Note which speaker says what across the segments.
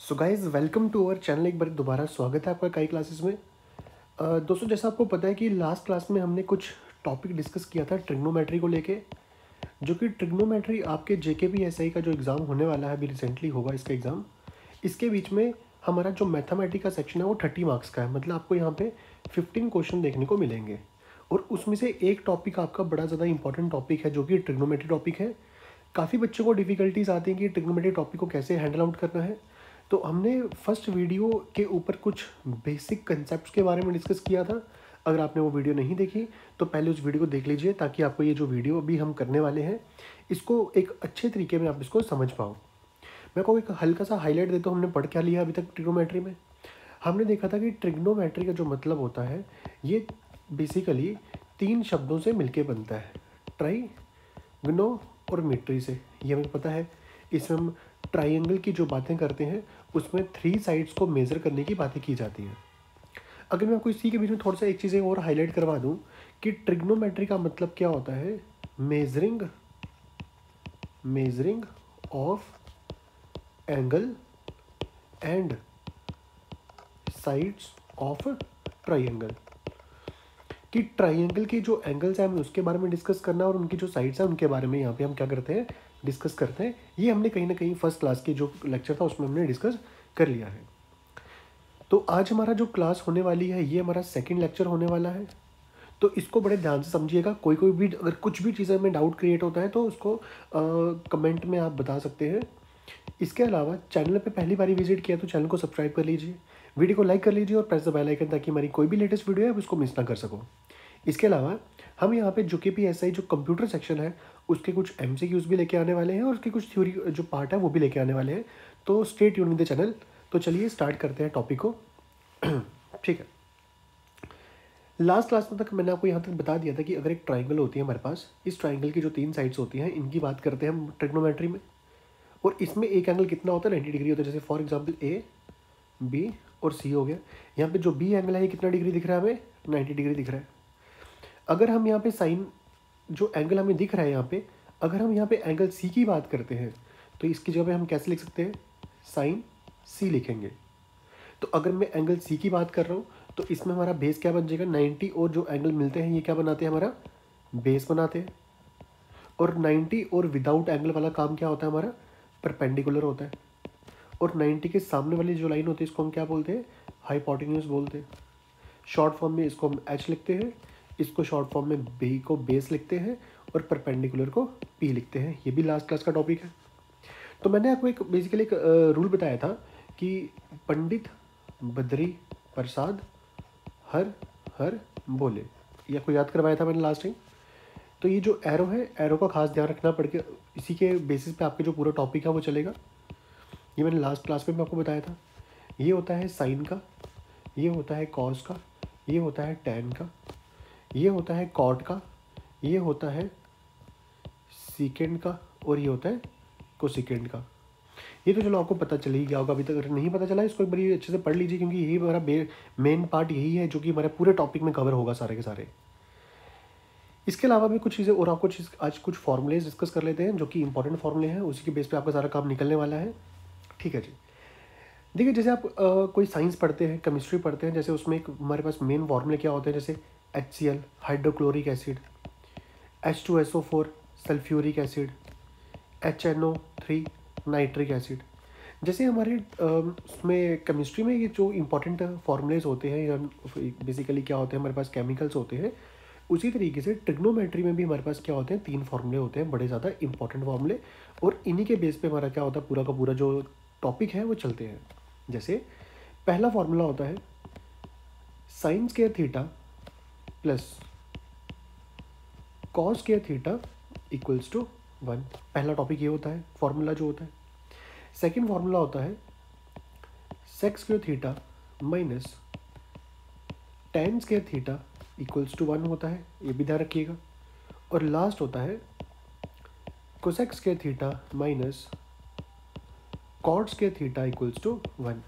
Speaker 1: So guys welcome to our channel. एक बार दोबारा स्वागत है आपका कई क्लासेस में। दोस्तों, जैसा आपको पता है कि लास्ट क्लास में हमने कुछ टॉपिक डिस्कस किया था ट्रिग्नोमेट्री को लेके, जो कि ट्रिग्नोमेट्री आपके जेकेपीएसआई का जो एग्ज़ाम होने वाला है, अभी रिसेंटली होगा इसका एग्ज़ाम। इसके बीच में हमारा जो मैथमेटिक्स का सेक्शन है वो 30 मार्क्स का है, मतलब आपको यहाँ पे 15 क्वेश्चन देखने को मिलेंगे। और उसमें से एक टॉपिक आपका बड़ा ज़्यादा इंपॉर्टेंट टॉपिक है, जो कि ट्रिग्नोमेट्री टॉपिक है। काफ़ी बच्चों को डिफ़िकल्टीज आती हैं कि ट्रिग्नोमेट्री टॉपिक को कैसे हैंडल आउट करना है। तो हमने फर्स्ट वीडियो के ऊपर कुछ बेसिक कंसेप्ट के बारे में डिस्कस किया था। अगर आपने वो वीडियो नहीं देखी तो पहले उस वीडियो को देख लीजिए, ताकि आपको ये जो वीडियो अभी हम करने वाले हैं इसको एक अच्छे तरीके में आप इसको समझ पाओ। मैं को एक हल्का सा हाईलाइट देता हूँ, हमने पढ़ क्या लिया अभी तक ट्रिग्नोमेट्री में। हमने देखा था कि ट्रिग्नोमेट्री का जो मतलब होता है ये बेसिकली 3 शब्दों से मिलके बनता है, ट्राइग्नो और मेट्री से। ये हमें पता है। इसमें हम ट्राइंगल की जो बातें करते हैं उसमें 3 साइड्स को मेज़र करने की बातें की जाती हैं। अगर मैं आपको इसी के बीच में थोड़ा सा एक चीज़ें और हाईलाइट करवा दूं कि ट्रिग्नोमेट्री का मतलब क्या होता है, measuring of angle and sides of triangle. कि ट्राइंगल के जो एंगल्स हैं हमें उसके बारे में डिस्कस करना, और उनकी जो साइड्स हैं उनके बारे में यहाँ पे हम क्या करते हैं, डिस्कस करते हैं। ये हमने कहीं ना कहीं फर्स्ट क्लास के जो लेक्चर था उसमें हमने डिस्कस कर लिया है। तो आज हमारा जो क्लास होने वाली है ये हमारा सेकंड लेक्चर होने वाला है। तो इसको बड़े ध्यान से समझिएगा। कोई भी अगर कुछ भी चीज़ें में डाउट क्रिएट होता है तो उसको कमेंट में आप बता सकते हैं। इसके अलावा चैनल पे पहली बार विजिट किया तो चैनल को सब्सक्राइब कर लीजिए, वीडियो को लाइक कर लीजिए और प्रेस द बेल आइकन, ताकि हमारी कोई भी लेटेस्ट वीडियो है आप उसको मिस ना कर सको। इसके अलावा हम यहाँ पे जेकेपीएसआई जो कंप्यूटर सेक्शन है उसके कुछ एमसीक्यूज भी लेके आने वाले हैं, और उसके कुछ थ्योरी जो पार्ट है वो भी लेके आने वाले हैं। तो stay tune with the channel. तो चलिए स्टार्ट करते हैं टॉपिक को। ठीक है। लास्ट क्लास में तक मैंने आपको यहाँ तक बता दिया था कि अगर एक ट्राइंगल होती है हमारे पास, इस ट्राइंगल की जो 3 साइड्स होती हैं इनकी बात करते हैं हम ट्रिग्नोमेट्री में। और इसमें एक एंगल कितना होता है, 90 डिग्री होता है। जैसे फॉर एग्जांपल ए, बी और सी हो गया। यहाँ पे जो बी एंगल है ये कितना डिग्री दिख रहा है हमें, 90 डिग्री दिख रहा है। अगर हम यहाँ पे साइन जो एंगल हमें दिख रहा है यहाँ पे, अगर हम यहाँ पे एंगल सी की बात करते हैं तो इसकी जगह पे हम कैसे लिख सकते हैं, साइन सी लिखेंगे। तो अगर मैं एंगल सी की बात कर रहा हूँ तो इसमें हमारा बेस क्या बन जाएगा, 90, और जो एंगल मिलते हैं ये क्या बनाते हैं, हमारा बेस बनाते हैं। और 90 और विदाउट एंगल वाला काम क्या होता है, हमारा परपेंडिकुलर होता है। और 90 के सामने वाली जो लाइन होती है इसको हम क्या बोलते हैं, हाइपोटेन्यूज बोलते हैं। शॉर्ट फॉर्म में इसको हम एच लिखते हैं, इसको शॉर्ट फॉर्म में बी को बेस लिखते हैं और परपेंडिकुलर को पी लिखते हैं। ये भी लास्ट क्लास का टॉपिक है। तो मैंने आपको एक बेसिकली एक रूल बताया था कि पंडित बद्री प्रसाद हर हर बोले, ये आपको याद करवाया था मैंने लास्ट टाइम। तो ये जो एरो है, एरो का खास ध्यान रखना पड़ के, इसी के बेसिस पे आपके जो पूरा टॉपिक है वो चलेगा। ये मैंने लास्ट क्लास में आपको बताया था। ये होता है साइन का, ये होता है कॉस का, ये होता है टैन का, ये होता है कॉट का, ये होता है सीकेंड का, और ये होता है कोसिकेंड का। ये तो चलो आपको पता चल ही गया होगा। अभी तक अगर नहीं पता चला इसको एक बार अच्छे से पढ़ लीजिए, क्योंकि यही हमारा मेन पार्ट यही है जो कि हमारे पूरे टॉपिक में कवर होगा सारे के सारे। इसके अलावा भी कुछ चीज़ें और आपको आज कुछ फॉर्मूलेज डिस्कस कर लेते हैं जो कि इंपॉर्टेंट फॉर्मूले हैं, उसी के बेस पे आपका सारा काम निकलने वाला है। ठीक है जी। देखिए, जैसे आप कोई साइंस पढ़ते हैं, केमिस्ट्री पढ़ते हैं, जैसे उसमें एक हमारे पास मेन फॉर्मूले क्या होते हैं, जैसे HCl hydrochloric acid, H2SO4 sulphuric acid, HNO3 nitric acid. जैसे हमारे उसमें केमिस्ट्री में ये जो इंपॉर्टेंट फॉर्मूलेज होते हैं या बेसिकली क्या होते हैं हमारे पास, केमिकल्स होते हैं, उसी तरीके से ट्रिग्नोमेट्री में भी हमारे पास क्या होते हैं, 3 फार्मूले होते हैं, बड़े ज़्यादा इंपॉर्टेंट फार्मूले। और इन्हीं के बेस पे हमारा क्या होता है, पूरा का पूरा जो टॉपिक है वो चलते हैं। जैसे पहला फार्मूला होता है sine square theta plus cos square theta equals to 1। पहला टॉपिक ये होता है, फार्मूला जो होता है। सेकेंड फार्मूला होता है sec square theta minus tan square theta equals to 1 होता है, ये भी ध्यान रखिएगा। और लास्ट होता है cosec square theta minus cot square theta equals to 1।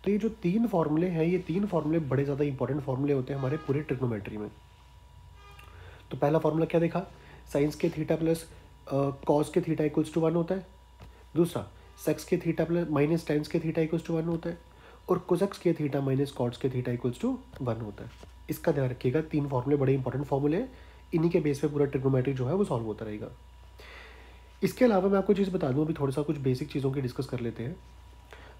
Speaker 1: तो ये जो 3 फार्मूले हैं, ये 3 फार्मूले बड़े ज़्यादा इंपॉर्टेंट फार्मूले होते हैं हमारे पूरे ट्रिग्नोमेट्री में। तो पहला फार्मूला क्या देखा, साइंस के थीटा प्लस कॉस के थीटा इक्वल्स टू 1 होता है। दूसरा सेक्स के थीटा प्लस माइनस टेंस के थीटा इक्वल्स टू 1 होता है, और कोसेक्स के थीटा माइनस कॉट्स के थीटा इक्वल्स टू 1 होता है। इसका ध्यान रखिएगा, 3 फॉर्मूले बड़े इंपॉर्टेंट फॉर्मूले हैं, इन्हीं के बेस पे पूरा ट्रिग्नोमेट्री जो है वो सॉल्व होता रहेगा। इसके अलावा मैं आपको चीज़ बता दूं, अभी थोड़ा सा कुछ बेसिक चीज़ों की डिस्कस कर लेते हैं।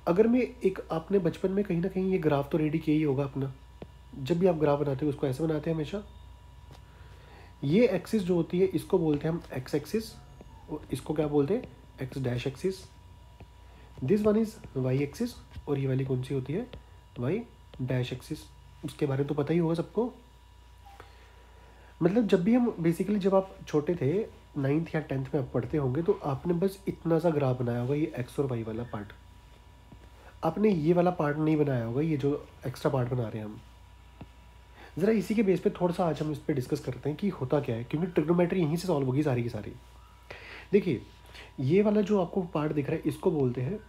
Speaker 1: अगर मैं एक, आपने बचपन में कहीं ना कहीं ये ग्राफ तो रेडी किया ही होगा अपना, जब भी आप ग्राफ बनाते हो उसको ऐसे बनाते हैं हमेशा। ये एक्सिस जो होती है इसको बोलते हैं हम एक्स एक्सिस, और इसको क्या बोलते हैं, x dash axis. This one is y axis, और ये वाली कौन सी होती है, वाई डैश एक्सिस। उसके बारे में तो पता ही होगा सबको। मतलब जब भी हम बेसिकली, जब आप छोटे थे 9th या 10th में आप पढ़ते होंगे, तो आपने बस इतना सा ग्राफ बनाया होगा, ये एक्स और वाई वाला पार्ट। आपने ये वाला पार्ट नहीं बनाया होगा, ये जो एक्स्ट्रा पार्ट बना रहे हैं हम। ज़रा इसी के बेस पे थोड़ा सा आज हम इस पर डिस्कस करते हैं कि होता क्या है, क्योंकि ट्रिग्नोमेट्री यहीं से सॉल्व होगी सारी की सारी। देखिए, ये वाला जो आपको पार्ट दिख रहा है इसको बोलते हैं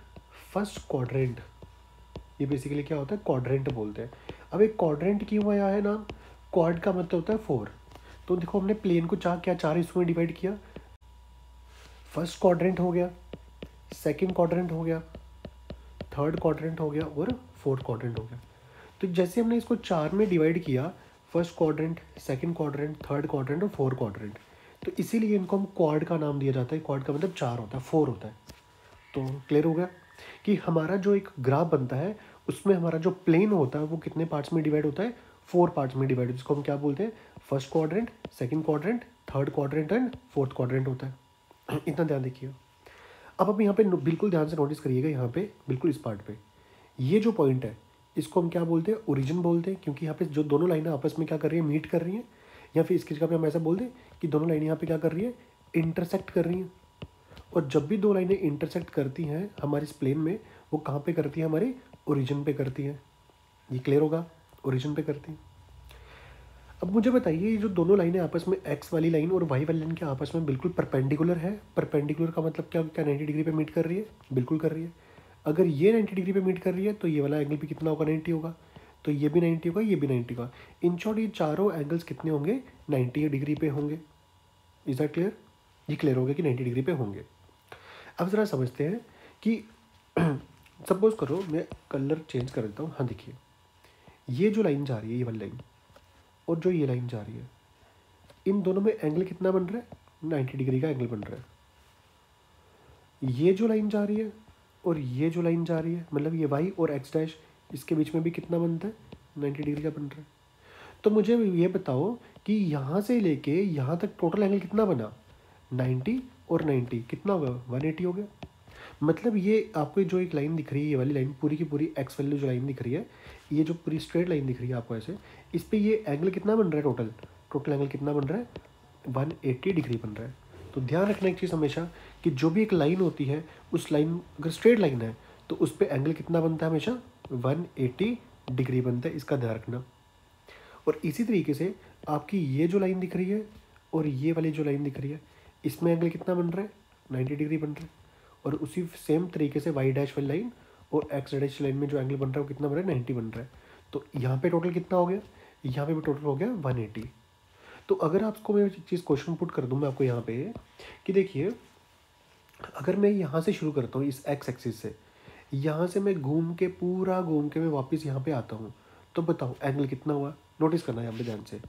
Speaker 1: फर्स्ट क्वाड्रेंट। ये बेसिकली क्या होता है, क्वाड्रेंट बोलते हैं। अब एक क्वाड्रेंट क्यों आया है नाम, क्वाड का मतलब होता है 4। तो देखो हमने प्लेन को चार हिस्सों में डिवाइड किया। फर्स्ट क्वाड्रेंट हो गया, सेकंड क्वाड्रेंट हो गया, थर्ड क्वाड्रेंट हो गया, और फोर्थ क्वाड्रेंट हो गया। तो जैसे हमने इसको 4 में डिवाइड किया, first quadrant, second quadrant, third quadrant और फोर्थ क्वाड्रेंट, तो इसीलिए इनको हम क्वाड का नाम दिया जाता है। क्वाड का मतलब 4 होता है, 4 होता है। तो क्लियर हो गया कि हमारा जो एक ग्राफ बनता है उसमें हमारा जो प्लेन होता है वो कितने पार्ट्स में डिवाइड होता है, 4 पार्ट्स में डिवाइड, जिसको हम क्या बोलते हैं, first quadrant, second quadrant, third quadrant and fourth quadrant होता है। इतना ध्यान देखिए। अब आप यहाँ पे बिल्कुल ध्यान से नोटिस करिएगा, यहाँ पे बिल्कुल इस पार्ट पे ये जो पॉइंट है इसको हम क्या बोलते हैं, ओरिजिन बोलते हैं, क्योंकि यहाँ पे जो दोनों लाइनें आपस में क्या कर रही है, मीट कर रही हैं। या फिर इसकी जगह पे हम ऐसा बोल दें कि दोनों लाइनें यहाँ पे क्या कर रही है, इंटरसेक्ट कर रही हैं। और जब भी दो लाइनें इंटरसेक्ट करती हैं हमारे इस प्लेन में, वो कहाँ पे करती है, हमारे ओरिजिन पे करती है। ये क्लियर होगा, ओरिजिन पे करती है। अब मुझे बताइए, ये जो दोनों लाइनें आपस में, एक्स वाली लाइन और वाई वाली लाइन के आपस में बिल्कुल परपेंडिकुलर है। परपेंडिकुलर का मतलब क्या, क्या 90 डिग्री पे मीट कर रही है, बिल्कुल कर रही है। अगर ये 90 डिग्री पे मीट कर रही है तो ये वाला एंगल भी कितना होगा, 90 होगा। तो ये भी 90 होगा, ये भी 90 होगा। इन शॉर्ट ये चारों एंगल्स कितने होंगे, 90 डिग्री पे होंगे। Is that clear? ये क्लियर हो गया कि 90 डिग्री पे होंगे। अब ज़रा समझते हैं कि सपोज करो मैं कलर चेंज कर देता हूँ। हाँ देखिए, ये जो लाइन जा रही है, ये वाली लाइन, और जो ये लाइन जा रही है, इन दोनों में एंगल कितना बन रहा है, 90 डिग्री का एंगल बन रहा है। ये जो लाइन जा रही है और ये जो लाइन जा रही है, मतलब ये वाई और एक्स डैश, इसके बीच में भी कितना बनता है, 90 डिग्री का बन रहा है। तो मुझे ये बताओ कि यहाँ से लेके यहाँ तक टोटल एंगल कितना बना, 90 और 90 कितना होगा, 180 हो गया। मतलब ये आपको जो एक लाइन दिख रही है, ये वाली लाइन पूरी की पूरी एक्स वैल्यू जो लाइन दिख रही है, ये जो पूरी स्ट्रेट लाइन दिख रही है आपको ऐसे, इस पर ये एंगल कितना बन रहा है, टोटल एंगल कितना बन रहा है, 180 डिग्री बन रहा है। तो ध्यान रखना एक चीज़ हमेशा कि जो भी एक लाइन होती है, उस लाइन अगर स्ट्रेट लाइन है तो उस पर एंगल कितना बनता है, हमेशा 180 डिग्री बनता है। इसका ध्यान रखना। और इसी तरीके से आपकी ये जो लाइन दिख रही है और ये वाली जो लाइन दिख रही है, इसमें एंगल कितना बन रहा है, 90 डिग्री बन रहा है। और उसी सेम तरीके से वाई डैश वाली लाइन और एक्स डैश लाइन में जो एंगल बन रहा है वो कितना बन रहा है, 90 बन रहा है। तो यहाँ पे टोटल कितना हो गया, यहाँ पे भी टोटल हो गया 180। तो अगर आपको मैं चीज़ क्वेश्चन पुट कर दूँ मैं आपको यहाँ पे कि देखिए, अगर मैं यहाँ से शुरू करता हूँ इस एक्स एक्सिस से, यहाँ से मैं घूम के मैं वापस यहाँ पे आता हूँ, तो बताओ एंगल कितना हुआ। नोटिस करना है यहाँ पे ध्यान से।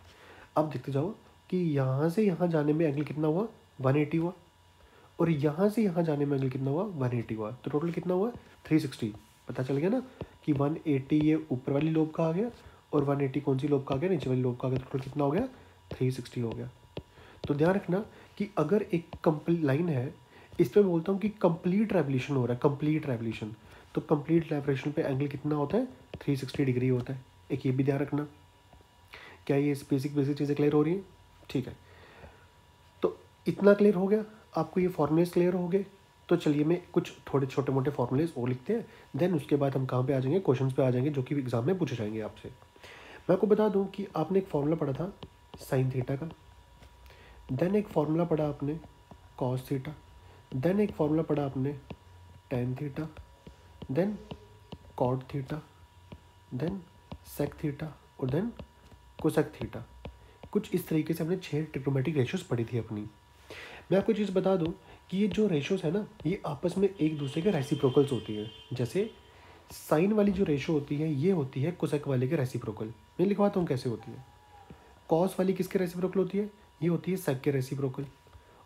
Speaker 1: अब देखते जाओ कि यहाँ से यहाँ जाने में एंगल कितना हुआ, 180 हुआ। और यहाँ से यहाँ जाने में एंगल कितना हुआ, 180 हुआ। तो टोटल कितना हुआ, 360। पता चल गया ना कि 180 ये ऊपर वाली लोब का आ गया और 180 कौन सी लोब का आ गया, नीचे वाली लोब का आ गया। तो टोटल कितना हो गया, 360 हो गया। तो ध्यान रखना कि अगर एक कंप्लीट लाइन है, इस पर बोलता हूँ कि कंप्लीट रेवोल्यूशन हो रहा है, कंप्लीट रेवोल्यूशन, तो कंप्लीट रेवोल्यूशन पे एंगल कितना होता है, 360 डिग्री होता है। एक ये भी ध्यान रखना। क्या ये बेसिक चीज़ें क्लियर हो रही हैं? ठीक है, तो इतना क्लियर हो गया, आपको ये फॉर्मूलेस क्लियर हो गए। तो चलिए मैं कुछ थोड़े छोटे मोटे फॉर्मूलेस और लिखते हैं, देन उसके बाद हम कहाँ पे आ जाएंगे, क्वेश्चंस पे आ जाएंगे जो कि एग्जाम में पूछे जाएंगे आपसे। मैं आपको बता दूं कि आपने एक फॉर्मूला पढ़ा था साइन थीटा का, देन एक फॉर्मूला पढ़ा आपने कॉस थीटा, देन एक फॉर्मूला पढ़ा आपने tan theta, then cot theta, then sec theta और देन कोसेक थीटा। कुछ इस तरीके से हमने 6 ट्रिग्नोमेट्रिक रेशियोज पढ़ी थी अपनी। मैं आपको चीज़ बता दूं कि ये जो रेशोज़ है ना, ये आपस में एक दूसरे के रेसिप्रोकल्स होती हैं। जैसे साइन वाली जो रेशो होती है ये होती है कोसेक वाले के रेसिप्रोकल। मैं लिखवाता हूँ कैसे होती है। कॉस वाली किसके रेसिप्रोकल होती है? ये होती है सेक के रेसिप्रोकल।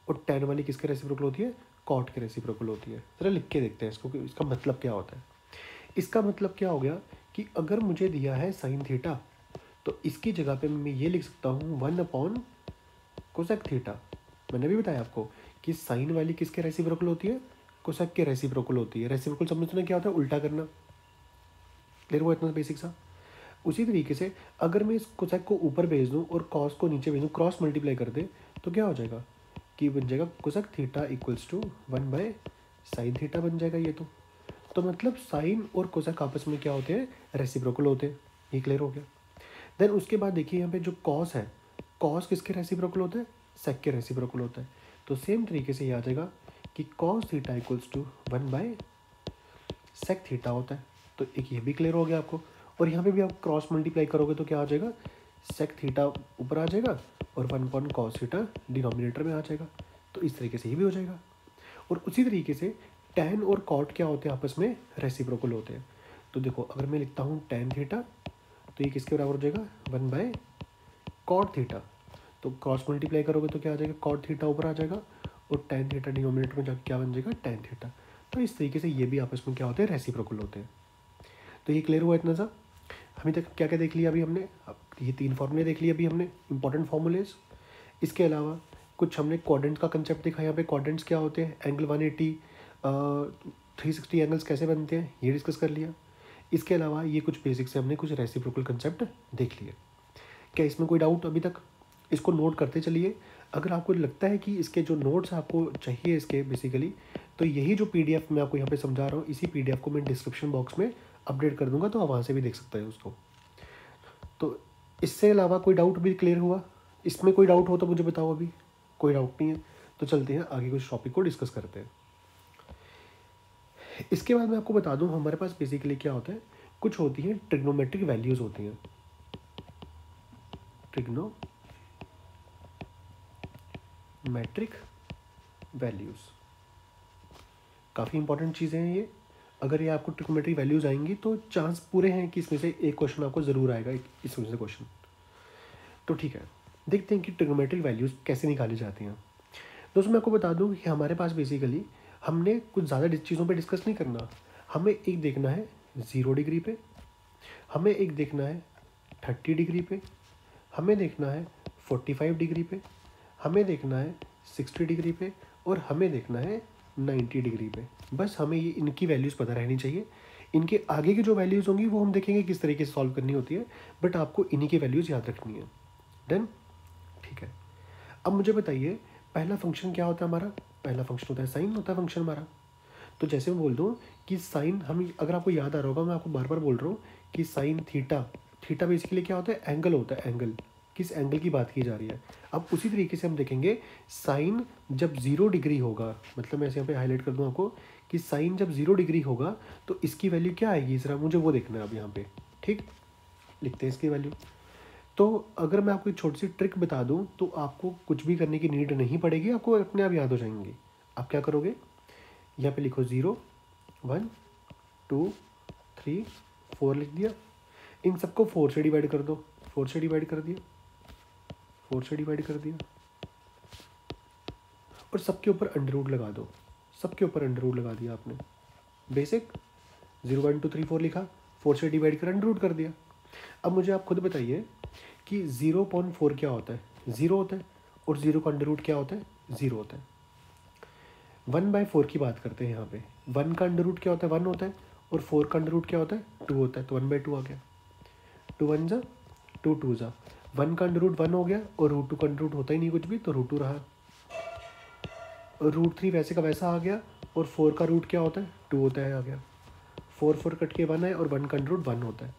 Speaker 1: और टैन वाली किसके रेसिप्रोकल होती है? कॉट के रेसिप्रोकल होती है। ज़रा लिख के देखते हैं इसको कि इसका मतलब क्या होता है। इसका मतलब क्या हो गया कि अगर मुझे दिया है साइन थीटा, तो इसकी जगह पे मैं ये लिख सकता हूँ 1 कोसेक थीटा। मैंने भी बताया आपको कि साइन वाली किसके रेसिप्रोकल होती है? कोसेक के रेसिप्रोकल होती है। रेसिप्रोकल समझते हैं क्या होता है? उल्टा करना। क्लियर हुआ इतना बेसिक सा। उसी तरीके से अगर मैं इस कोसेक को ऊपर भेज दूँ और कॉस को नीचे भेज दूँ, क्रॉस मल्टीप्लाई कर दे, तो क्या हो जाएगा कि बन जाएगा कोसेक थीटा इक्वल्स टू 1/साइन थीटा बन जाएगा ये तो मतलब साइन और कोसेक आपस में क्या होते हैं? रेसिप्रोकल होते हैं। ये क्लियर हो गया। देन उसके बाद देखिए यहाँ पे जो कॉस है, कॉस किसके रेसिप्रोकल होता है? सेक के रेसिप्रोकल होता है। तो सेम तरीके से ये आ जाएगा कि कॉस थीटा इक्वल्स टू 1/सेक थीटा होता है। तो एक ये भी क्लियर हो गया आपको। और यहाँ पे भी आप क्रॉस मल्टीप्लाई करोगे तो क्या आ जाएगा? सेक थीटा ऊपर आ जाएगा और 1/कॉस थीटा डिनोमिनेटर में आ जाएगा। तो इस तरीके से ये भी हो जाएगा। और उसी तरीके से टैन और कॉट क्या होते हैं? आपस में रेसिप्रोकल होते हैं। तो देखो अगर मैं लिखता हूँ टैन थीटा, तो ये किसके बराबर हो जाएगा? 1/कॉट थीटा। तो क्रॉस मल्टीप्लाई करोगे तो क्या आ जाएगा? कॉट थीटा ऊपर आ जाएगा और टैन थीटा डिनोमिनेटर में जाकर क्या बन जाएगा? Tan theta. तो इस तरीके से ये भी आपस में क्या होते हैं? रेसिप्रोकल होते हैं। तो ये क्लियर हुआ इतना सा। अभी तक क्या क्या देख लिया अभी हमने? अब ये 3 फॉर्मूले देख लिए अभी हमने, इंपॉर्टेंट फॉर्मूलेज। इसके अलावा कुछ हमने क्वाड्रेंट का कंसेप्ट देखा। यहाँ पे क्वाड्रेंट्स क्या होते हैं, एंगल 180 360 एंगल्स कैसे बनते हैं, ये डिस्कस कर लिया। इसके अलावा ये कुछ बेसिक से हमने कुछ रेसिप्रोकल कंसेप्ट देख लिए। क्या इसमें कोई डाउट अभी तक? इसको नोट करते चलिए। अगर आपको लगता है कि इसके जो नोट्स आपको चाहिए इसके बेसिकली, तो यही जो पीडीएफ मैं आपको यहाँ पे समझा रहा हूँ, इसी पीडीएफ को मैं डिस्क्रिप्शन बॉक्स में अपडेट कर दूंगा, तो आप वहाँ से भी देख सकते हैं उसको। तो इससे अलावा कोई डाउट भी क्लियर हुआ? इसमें कोई डाउट हो तो मुझे बताओ। अभी कोई डाउट नहीं है तो चलते हैं आगे कुछ टॉपिक को डिस्कस करते हैं। इसके बाद मैं आपको बता दूं हमारे पास बेसिकली क्या होता है, कुछ होती हैं ट्रिग्नोमेट्रिक वैल्यूज़ होती हैं। ट्रिग्नोमेट्रिक वैल्यूज़ काफ़ी इंपॉर्टेंट चीज़ें हैं ये। अगर ये आपको ट्रिग्नोमेट्रिक वैल्यूज़ आएंगी तो चांस पूरे हैं कि इसमें से एक क्वेश्चन आपको ज़रूर आएगा, इसमें से क्वेश्चन। तो ठीक है, देखते हैं कि ट्रिग्नोमेट्रिक वैल्यूज़ कैसे निकाली जाती हैं। दोस्तों मैं आपको बता दूं कि हमारे पास बेसिकली हमने कुछ ज़्यादा चीज़ों पे डिस्कस नहीं करना। हमें एक देखना है 0 डिग्री पे, हमें एक देखना है 30 डिग्री पे, हमें देखना है 45 डिग्री पे, हमें देखना है 60 डिग्री पे और हमें देखना है 90 डिग्री पे। बस हमें ये इनकी वैल्यूज़ पता रहनी चाहिए। इनके आगे की जो वैल्यूज़ होंगी वो हम देखेंगे किस तरीके से सॉल्व करनी होती है, बट आपको इन्हीं की वैल्यूज़ याद रखनी है। डन? ठीक है। अब मुझे बताइए पहला फंक्शन क्या होता है हमारा? पहला फंक्शन होता है साइन, होता है फंक्शन हमारा। तो जैसे मैं बोल दूँ कि साइन, हम अगर आपको याद आ रहा होगा, मैं आपको बार बार बोल रहा हूँ कि साइन थीटा, थीटा बेसिकली क्या होता है? एंगल होता है। एंगल, किस एंगल की बात की जा रही है। अब उसी तरीके से हम देखेंगे साइन जब 0 डिग्री होगा, मतलब मैं ऐसे यहाँ पे हाईलाइट कर दूँ आपको कि साइन जब 0 डिग्री होगा तो इसकी वैल्यू क्या आएगी, ज़रा मुझे वो देखना है अब यहाँ पे। ठीक, लिखते हैं इसकी वैल्यू। तो अगर मैं आपको एक छोटी सी ट्रिक बता दूं तो आपको कुछ भी करने की नीड नहीं पड़ेगी, आपको अपने आप याद हो जाएंगे। आप क्या करोगे, यहाँ पे लिखो 0 1 2 3 4 लिख दिया। इन सबको 4 से डिवाइड कर दो। 4 से डिवाइड कर दिया, 4 से डिवाइड कर दिया और सबके ऊपर अंडर रूट लगा दो। सबके ऊपर अंडर रूट लगा दिया आपने। बेसिक 0 1 2 3 4 लिखा, 4 से डिवाइड कर अंडर रूट कर दिया। अब मुझे आप खुद बताइए कि 0.4 क्या होता है? 0 होता है। और 0 का अंडर रूट क्या होता है? 0 होता है। 1/4 की बात करते हैं यहाँ पे। 1 का अंडर रूट क्या होता है? 1 होता है। और 4 का अंडर रूट क्या होता है? 2 होता है। तो 1/2 आ गया। 2 1 जा 2 2 जा, 1 का अंडर रूट 1 हो गया और √2 का अंडर रूट होता ही नहीं कुछ भी, तो √2 रहा। और √3 वैसे का वैसा आ गया। और 4 का रूट क्या होता है? 2 होता है, आ गया। 4 4 कट के 1 है और 1 का अंडर रूट 1 होता है।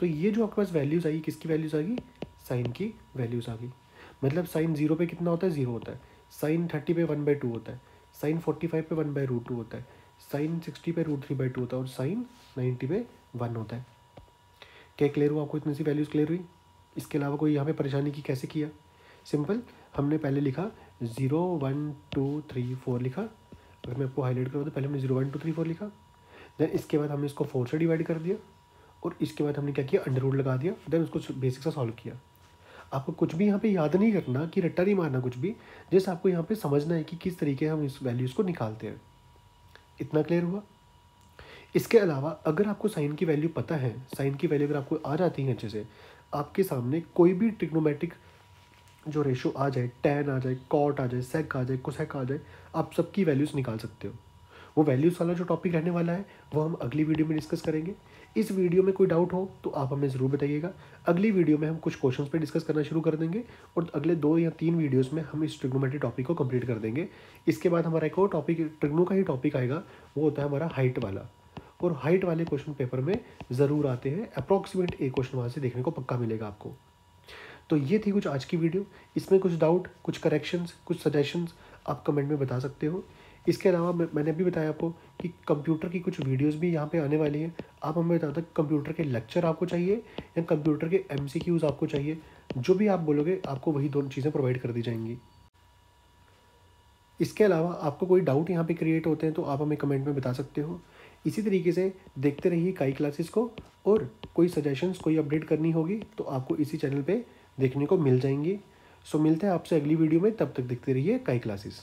Speaker 1: तो ये जो आपके पास वैल्यूज़ आई, किसकी वैल्यूज़ आ गई? साइन की वैल्यूज़ आ गई। मतलब साइन 0 पे कितना होता है? 0 होता है। साइन 30 पे 1/2 होता है। साइन 45 पे 1/√2 होता है। साइन 60 पे √3/2 होता है। और साइन 90 पे 1 होता है। क्या क्लियर हुआ आपको? इतनी सी वैल्यूज़ क्लियर हुई? इसके अलावा कोई यहाँ पे परेशानी की? कैसे किया? सिंपल, हमने पहले लिखा 0 1 2 3 4 लिखा, अगर मैं आपको हाईलाइट करूँ तो पहले हमने 0 1 2 3 4 लिखा, देन इसके बाद हमने इसको 4 से डिवाइड कर दिया और इसके बाद हमने क्या किया, अंडर रूट लगा दिया, देन उसको बेसिक सा सॉल्व किया। आपको कुछ भी यहाँ पे याद नहीं करना कि रट्टा नहीं मारना कुछ भी, जैसे आपको यहाँ पे समझना है कि किस तरीके हम इस वैल्यूज़ को निकालते हैं। इतना क्लियर हुआ? इसके अलावा अगर आपको साइन की वैल्यू पता है, साइन की वैल्यू अगर आपको आ जाती है अच्छे से, आपके सामने कोई भी ट्रिग्नोमेट्रिक जो रेशो आ जाए, टैन आ जाए, कॉट आ जाए, सेक आ जाए, कोसेक आ जाए, आप सबकी वैल्यूज़ निकाल सकते हो। वो वैल्यूज़ वाला जो टॉपिक रहने वाला है वो हम अगली वीडियो में डिस्कस करेंगे। इस वीडियो में कोई डाउट हो तो आप हमें ज़रूर बताइएगा। अगली वीडियो में हम कुछ क्वेश्चंस पे डिस्कस करना शुरू कर देंगे और अगले 2 या 3 वीडियोस में हम इस ट्रिग्नोमेट्री टॉपिक को कंप्लीट कर देंगे। इसके बाद हमारा एक और टॉपिक ट्रिग्नो का ही टॉपिक आएगा, वो होता है हमारा हाइट वाला, और हाइट वाले क्वेश्चन पेपर में ज़रूर आते हैं, अप्रॉक्सीमेट एक क्वेश्चन वहाँ से देखने को पक्का मिलेगा आपको। तो ये थी कुछ आज की वीडियो। इसमें कुछ डाउट, कुछ करेक्शंस, कुछ सजेशंस आप कमेंट में बता सकते हो। इसके अलावा मैंने भी बताया आपको कि कंप्यूटर की कुछ वीडियोस भी यहाँ पे आने वाली हैं। आप हमें बता दो कंप्यूटर के लेक्चर आपको चाहिए या कंप्यूटर के MCQs आपको चाहिए, जो भी आप बोलोगे आपको वही दोनों चीज़ें प्रोवाइड कर दी जाएंगी। इसके अलावा आपको कोई डाउट यहाँ पे क्रिएट होते हैं तो आप हमें कमेंट में बता सकते हो। इसी तरीके से देखते रहिए काई क्लासेस को, और कोई सजेशंस, कोई अपडेट करनी होगी तो आपको इसी चैनल पे देखने को मिल जाएंगी। सो मिलते हैं आपसे अगली वीडियो में, तब तक देखते रहिए काई क्लासेस।